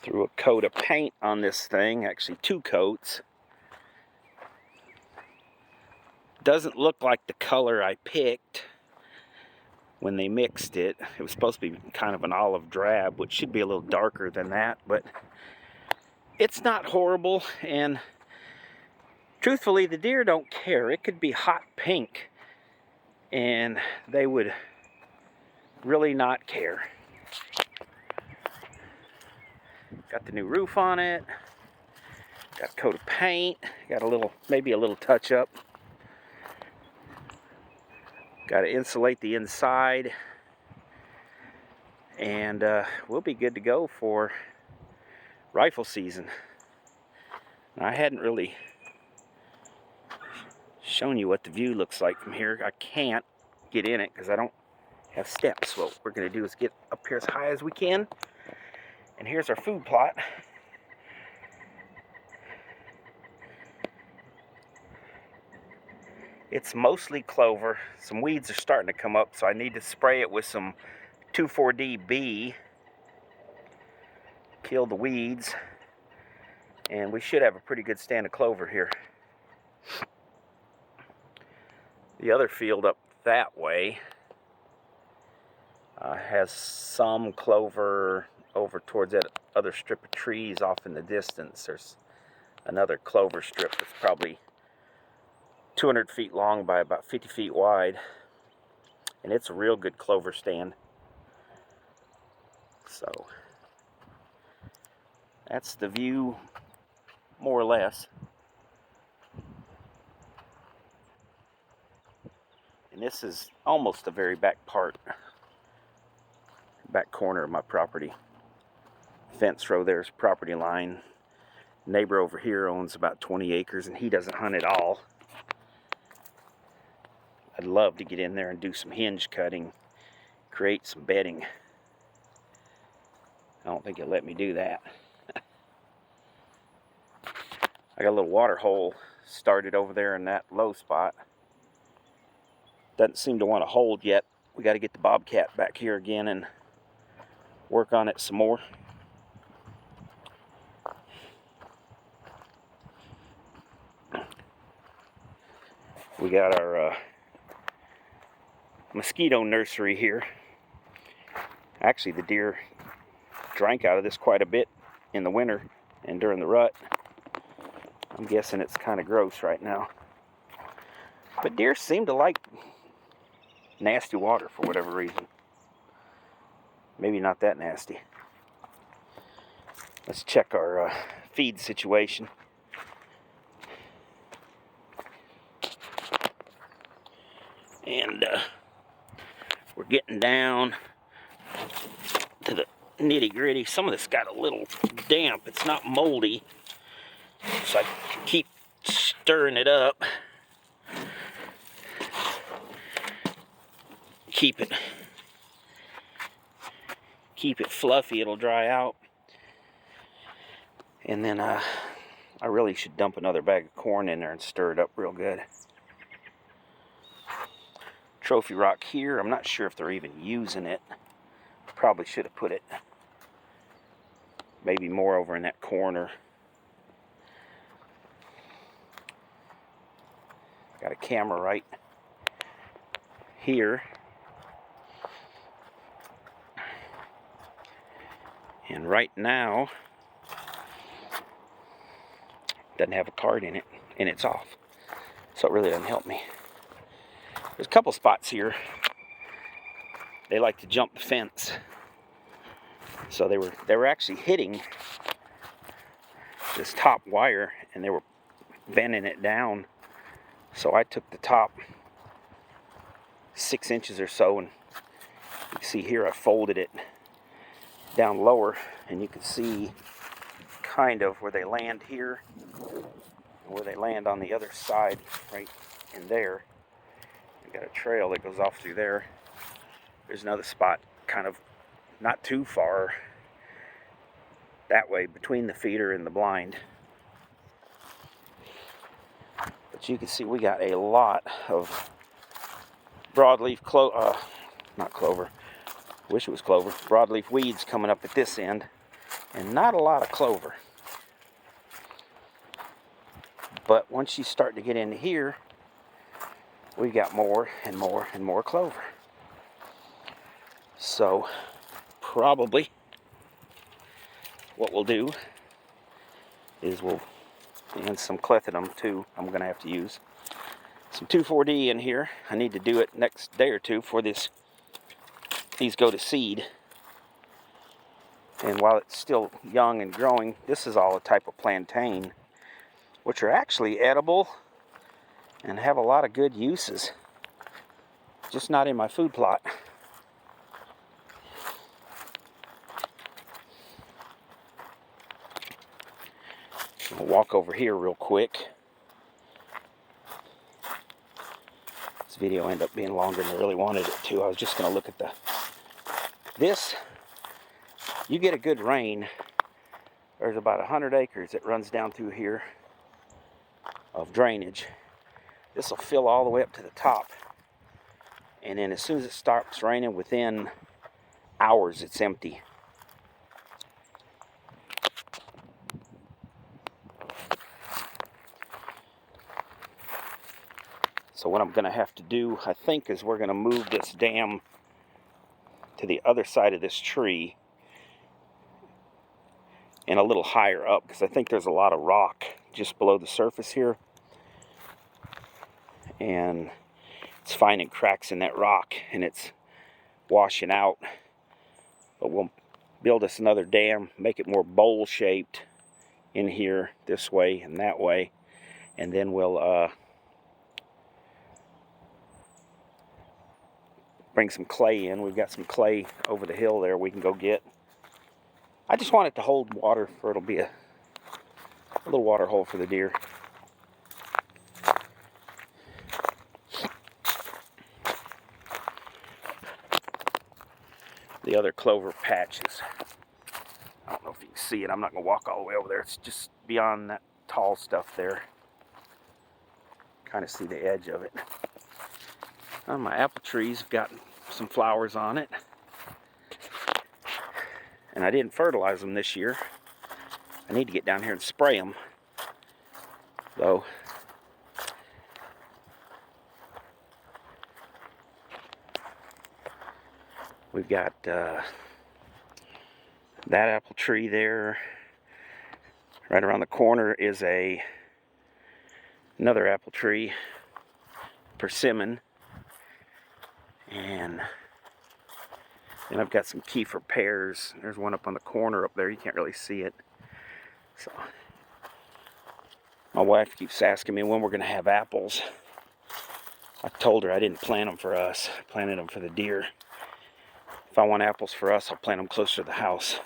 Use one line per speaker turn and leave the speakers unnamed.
Threw a coat of paint on this thing, actually 2 coats. Doesn't look like the color I picked when they mixed it. It was supposed to be kind of an olive drab, which should be a little darker than that, but it's not horrible, and truthfully, the deer don't care. It could be hot pink, and they would really not care. Got the new roof on it. Got a coat of paint. Got a little, maybe a little touch up. Got to insulate the inside. And we'll be good to go for rifle season. I hadn't really shown you what the view looks like from here. I can't get in it because I don't have steps. What we're going to do is get up here as high as we can. And here's our food plot. It's mostly clover. Some weeds are starting to come up, so I need to spray it with some 2,4-D-B. Kill the weeds. And we should have a pretty good stand of clover here. The other field up that way has some clover over towards that other strip of trees off in the distance. There's another clover strip that's probably 200 feet long by about 50 feet wide, and it's a real good clover stand. So that's the view, more or less. And this is almost the very back corner of my property. Fence row there's property line. Neighbor over here owns about 20 acres, and he doesn't hunt at all. I'd love to get in there and do some hinge cutting, create some bedding. I don't think he'll let me do that. I got a little water hole started over there in that low spot. Doesn't seem to want to hold yet. We got to get the bobcat back here again and work on it some more. We got our mosquito nursery here. Actually, the deer drank out of this quite a bit in the winter and during the rut. I'm guessing it's kind of gross right now. But deer seem to like nasty water for whatever reason. Maybe not that nasty. Let's check our feed situation. And we're getting down to the nitty gritty. Some of this got a little damp. It's not moldy, so I keep stirring it up. Keep it fluffy. It'll dry out. And then I really should dump another bag of corn in there and stir it up real good. Trophy rock here. I'm not sure if they're even using it. Probably should have put it maybe more over in that corner. Got a camera right here. And right now, doesn't have a card in it, and it's off. So it really doesn't help me. There's a couple spots here. They like to jump the fence. So they were actually hitting this top wire, and they were bending it down. So I took the top 6 inches or so, and you can see here I folded it down lower, and you can see kind of where they land here and where they land on the other side right in there. We got a trail that goes off through there. There's another spot kind of not too far that way between the feeder and the blind. But you can see we got a lot of broadleaf not clover. Wish it was clover. Broadleaf weeds coming up at this end. and not a lot of clover. But once you start to get into here, we've got more and more and more clover. So probably what we'll do is and some clethodim too. I'm going to have to use some 2,4-D in here. I need to do it next day or two before these go to seed. And while it's still young and growing, this is all a type of plantain, which are actually edible and have a lot of good uses. Just not in my food plot. I'll walk over here real quick. This video ended up being longer than I really wanted it to. I was just going to look at this. You get a good rain. There's about 100 acres that runs down through here of drainage. This will fill all the way up to the top. And then as soon as it stops raining, within hours, it's empty. So what I'm going to have to do, I think, is we're going to move this dam to the other side of this tree and a little higher up, because I think there's a lot of rock just below the surface here. And it's finding cracks in that rock and it's washing out. But we'll build us another dam, make it more bowl shaped in here, this way and that way. And then we'll bring some clay in. We've got some clay over the hill there we can go get. I just want it to hold water, for it'll be a little water hole for the deer. The other clover patches, I don't know if you can see it. I'm not going to walk all the way over there. It's just beyond that tall stuff there. Kind of see the edge of it. My apple trees have got some flowers on it. And I didn't fertilize them this year. I need to get down here and spray them, though. We've got that apple tree there. Right around the corner is another apple tree, persimmon. And then I've got some kefir pears. There's one up on the corner up there. You can't really see it. So my wife keeps asking me when we're going to have apples. I told her I didn't plant them for us. I planted them for the deer. If I want apples for us, I'll plant them closer to the house.